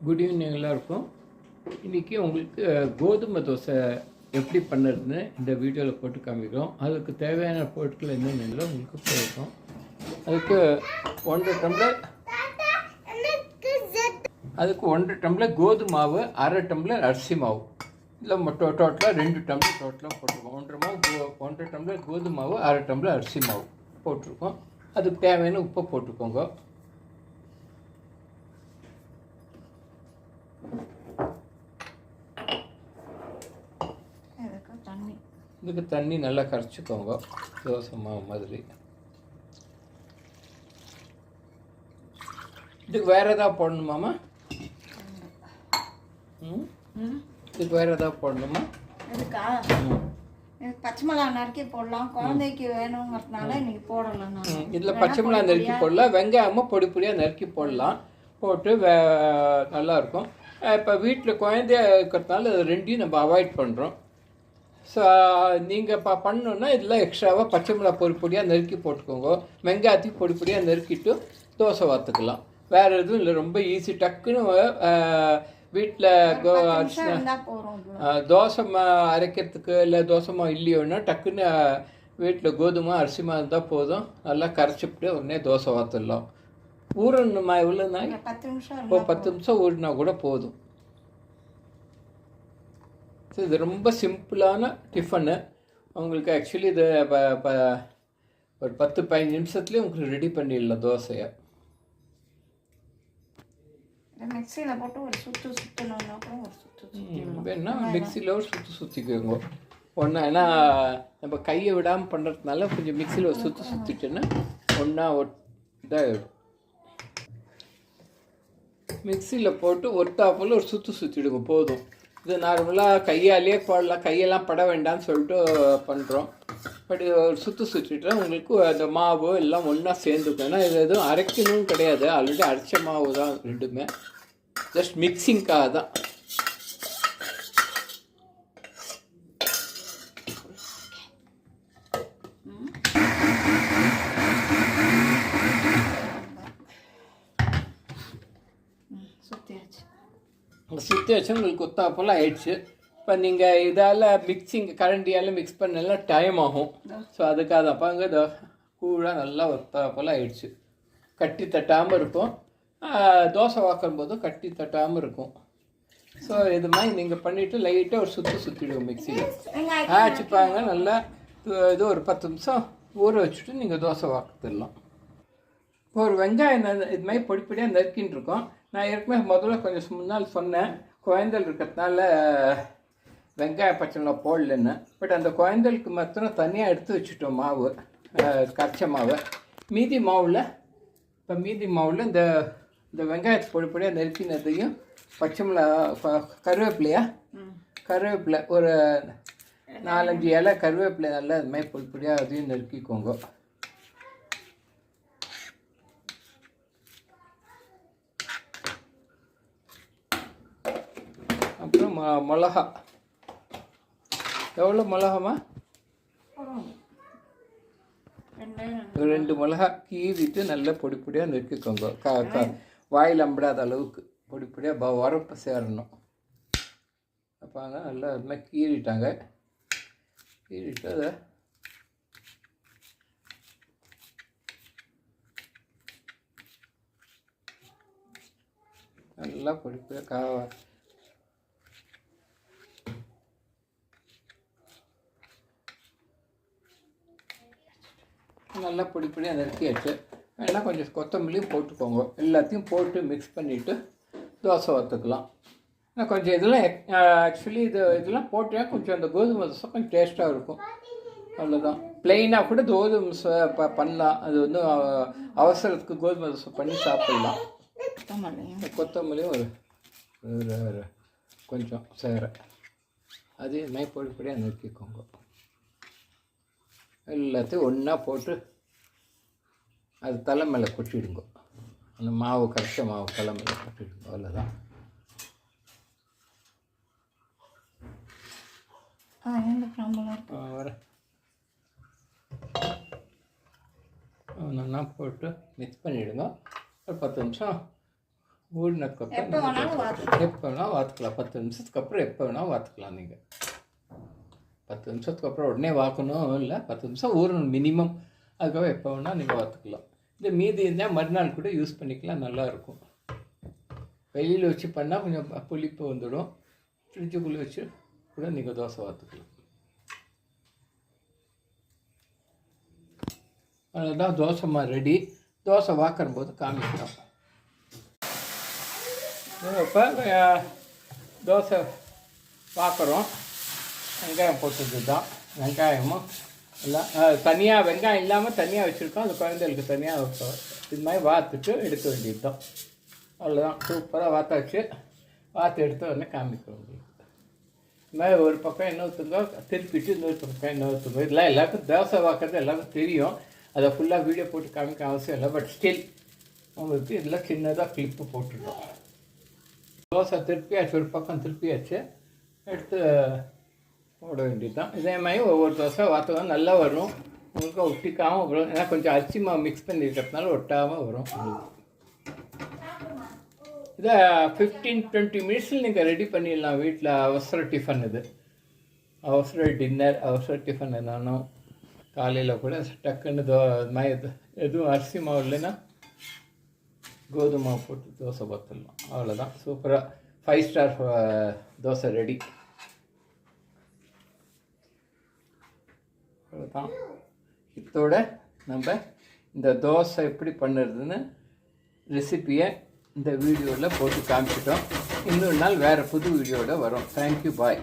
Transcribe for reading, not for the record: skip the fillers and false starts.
Good evening எல்லாருக்கும். இன்றைக்கி உங்களுக்கு கோதுமை தோசை எப்படி பண்ணுறதுன்னு இந்த வீடியோவில் போட்டு காமிக்கிறோம். அதுக்கு தேவையான பொருட்கள் என்னென்ன உங்களுக்கு போயிருக்கோம். அதுக்கு 1.5 டம்ளர் கோதுமை மாவு, 1/2 டம்ளர் அரிசி மாவு, இல்லை டோட்டலாக 2 டம்ளர் டோட்டலாக போட்டிருக்கோம். 1.5 டம்ளர் கோதுமை மாவு, 1/2 டம்ளர் அரிசி மாவு போட்டிருக்கோம். அதுக்கு தேவையான உப்பை போட்டுக்கோங்க. இதுக்கு தண்ணி நல்லா கரைச்சிக்கோங்க, தோசை மாவு மாதிரி. இதுக்கு வேறு எதாவது போடணுமாம்மா? இதுக்கு வேறு எதாவது போடணுமா? இதுக்கா பச்சை மிளகா நறுக்கி போடலாம், குழந்தைக்கு வேணுங்கிறதுனால இன்னைக்கு போடலாம். இதில் பச்சை மிளகா நறுக்கி போடலாம், வெங்காயமும் பொடி பொடியாக நறுக்கி போடலாம். போட்டு நல்லாயிருக்கும். இப்போ வீட்டில் குழந்தைய இருக்கிறதுனால அது ரெண்டையும் நம்ம அவாய்ட் பண்ணுறோம். ஸோ நீங்கள் பண்ணணுன்னா இதில் எக்ஸ்ட்ராவாக பச்சை மிளகா பொடி பொடியாக நறுக்கி போட்டுக்கோங்க. வெங்காயத்தையும் பொடி பொடியாக நறுக்கிட்டு தோசை வார்த்துக்கலாம். வேறு எதுவும் இல்லை, ரொம்ப ஈஸி. டக்குன்னு வீட்டில் தோசை அரைக்கிறதுக்கு இல்லை தோசை மாவு இல்லையோன்னா டக்குன்னு வீட்டில் கோதுமை அரிசி மாவு இருந்தால் போதும். நல்லா கரைச்சிவிட்டு உடனே தோசை வார்த்துடலாம். ஊறணுமா? எவ்வளோ நாள்? 10 நிமிஷம் ஊறினா கூட போதும். ஸோ இது ரொம்ப சிம்பிளான டிஃபனு. உங்களுக்கு ஆக்சுவலி இது ஒரு 10-15 நிமிஷத்துலேயே உங்களுக்கு ரெடி பண்ணிடலாம் தோசையை. மிக்சியில் போட்டு ஒரு சுற்று சுற்றணுன்னா கூட ஒரு சுற்று வேணா மிக்சியில் ஒரு சுற்றிக்கோங்க ஒன்றா. ஏன்னா நம்ம கையை விடாமல் பண்ணுறதுனால கொஞ்சம் மிக்சியில் ஒரு சுற்றிட்டோன்னா ஒன்றா இதாகிடும். மிக்சியில் போட்டு ஒட்டாப்பில் ஒரு சுற்றிடுங்க போதும். இது நார்மலாக கையாலேயே போடலாம், கையெல்லாம் பட வேண்டாம்னு சொல்லிட்டு பண்ணுறோம். பட் ஒரு சுற்றிட்டு உங்களுக்கு அந்த மாவு எல்லாம் ஒன்றா சேர்ந்துக்கும். ஏன்னா இது எதுவும் அரைக்கணும் கிடையாது, ஆல்ரெடி அரைச்ச மாவு தான் ரெண்டுமே, ஜஸ்ட் மிக்சிங்காக தான். சுற்றி வச்சு உங்களுக்கு கொத்தாப்போல் ஆயிடுச்சு. இப்போ நீங்கள் இதால் கரண்டியால் மிக்ஸ் பண்ணலாம் டைம் ஆகும். ஸோ அதுக்காக தான் பாங்க கூழாக நல்லா ஒத்தாப்போல் ஆயிடுச்சு. கட்டி தட்டாமல் இருக்கும். தோசை வாக்கும் போதும் கட்டி தட்டாமல் இருக்கும். ஸோ இது மாதிரி நீங்கள் பண்ணிவிட்டு லைட்டாக ஒரு சுற்றிடுவோம் மிக்சியில். ஆச்சுப்பாங்க நல்லா. இது ஒரு 10 நிமிஷம் ஊற வச்சுட்டு நீங்கள் தோசை வாக்கத்திடலாம். இப்போ ஒரு வெங்காயம் இது மாதிரி பொடிப்படியாக நறுக்கின்னு இருக்கோம். நான் ஏற்கனவே முதல்ல கொஞ்சம் முன்னால் சொன்னேன், குழந்தைகள் இருக்கிறதுனால வெங்காயம் பச்சை மிளகா போடலன்னு. பட் அந்த குழந்தைகளுக்கு மாத்திரம் தனியாக எடுத்து வச்சுட்டோம் மாவு, கரைச்ச மாவு. மீதி மாவில் இந்த வெங்காயத்தை பொடிப்படியாக நறுக்கினதையும் பச்சை மிளகா கருவேப்பிலை ஒரு 4-5 இலை கருவேப்பிலை நல்லா இது மாதிரி பொடிப்படியாக அதையும் நறுக்கிக்கோங்க. அப்புறம் மிளகா, எவ்வளோ மிளகாமா? 2 மிளகா கீறிட்டு நல்லா பொடிப்படியாக நறுக்கிக்கோங்க. வாயில் அம்பிடாத அளவுக்கு பொடிப்படியாக உரப்பு சேரணும். அப்பாங்க நல்லா அது மாதிரி கீறிட்டு அதை நல்லா பொடிப்படியாக நல்லா பொடிப்படியாக நறுக்கியாச்சு. வேணால் கொஞ்சம் கொத்தமல்லியும் போட்டுக்கோங்க. எல்லாத்தையும் போட்டு மிக்ஸ் பண்ணிவிட்டு தோசை வறுத்துக்கலாம். ஆனால் கொஞ்சம் இதெல்லாம் ஆக்சுவலி இதெல்லாம் போட்டால் கொஞ்சம் அந்த கோதுமை தோசை கொஞ்சம் டேஸ்ட்டாக இருக்கும். அவ்வளோதான். ப்ளெயினாக கூட கோதுமை தோசை பண்ணலாம். அது வந்து அவசரத்துக்கு கோதுமை தோசை பண்ணி சாப்பிட்லாம். கொத்தமல்லியும் ஒரு கொஞ்சம் அதே மாதிரி பொடிப்படியாக நறுக்கிக்கோங்க. எல்லாத்தையும் ஒன்றா போட்டு அது தலை மேலே கொட்டிடுங்க. அந்த கரைச்ச மாவு தலை மேலே கொட்டிடுங்க. அவ்வளோதான். ஒன்றா போட்டு மிக்ஸ் பண்ணிவிடுங்க. ஒரு 10 நிமிஷம் ஊறினதுக்கப்புறம் எப்போ வேணாலும் வாத்துக்கலாம். எப்போ வேணால் வாத்துக்கலாம். 10 நிமிஷத்துக்கு அப்புறம் எப்போ வேணால் வாத்துக்கலாம். நீங்கள் 10 நிமிஷத்துக்கு அப்புறம் உடனே வாக்கணும் இல்லை, 10 நிமிஷம் ஊறணும் மினிமம். அதுக்கப்புறம் எப்போ வேணால் நீங்கள் வாத்துக்கலாம். இந்த மீதி இருந்தால் மறுநாள் கூட யூஸ் பண்ணிக்கலாம், நல்லாயிருக்கும். வெளியில் வச்சு பண்ணால் கொஞ்சம் புளிப்பு வந்துடும். ஃப்ரிட்ஜுக்குள்ளே வச்சு கூட நீங்கள் தோசை வாத்துக்கலாம். அதுதான் தோசைமா ரெடி. தோசை வாக்கிற போது காமிக்கிறோம். இப்போ தோசை பார்க்குறோம். வெங்காயம் போட்டது தான். வெங்காயமும் எல்லாம் தனியாக வெங்காயம் இல்லாமல் தனியாக வச்சுருக்கோம். அது குழந்தைகளுக்கு தனியாக இது மாதிரி வாத்துட்டு எடுக்க வேண்டியது தான். அவ்வளோதான், சூப்பராக வாத்தாச்சு. வாத்து எடுத்து உடனே காமிக்கிறோம் உங்களுக்கு. இது மாதிரி ஒரு பக்கம் எண்ணெய் ஊற்றுங்க, திருப்பிட்டு இன்னொரு பக்கம் எண்ணெய் ஊற்றுங்க. இதெல்லாம் எல்லாருக்கும் தோசை வாக்கிறது எல்லாருக்கும் தெரியும். அதை ஃபுல்லாக வீடியோ போட்டு காமிக்க அவசியம் இல்லை. பட் ஸ்டில் உங்களுக்கு இதில் சின்னதாக கிளிப்பு போட்டுட்டோம். தோசை திருப்பியாச்சு, ஒரு பக்கம் திருப்பியாச்சு, எடுத்து போட வேண்டியது தான். இதே மாதிரி ஒவ்வொரு தோசை வாத்தகம் நல்லா வரும். உங்களுக்கு ஒட்டிக்காமல் வரும். ஏன்னா கொஞ்சம் அரிசி மாவு மிக்ஸ் பண்ணியிருக்கிறதுனால ஒட்டாமல் வரும். இதை 15-20 மினிட்ஸில் நீங்கள் ரெடி பண்ணிடலாம் வீட்டில். அவசர டிஃபன் இது, அவசர டின்னர், அவசர டிஃபன் என்னாலும் காலையில் கூட டக்குன்னு இது எதுவும் அரிசி மாவு இல்லைன்னா கோதுமை மாவு போட்டு தோசை பார்த்துடலாம். அவ்வளோதான், சூப்பராக 5 ஸ்டார் தோசை ரெடி. அவ்வளோதான். இதோட நம்ம இந்த தோசை எப்படி பண்ணுறதுன்னு ரெசிப்பியை இந்த வீடியோவில் போட்டு காமிச்சிட்டோம். இன்னொரு நாள் வேறு புது வீடியோவில் வரும். தேங்க்யூ, பாய்.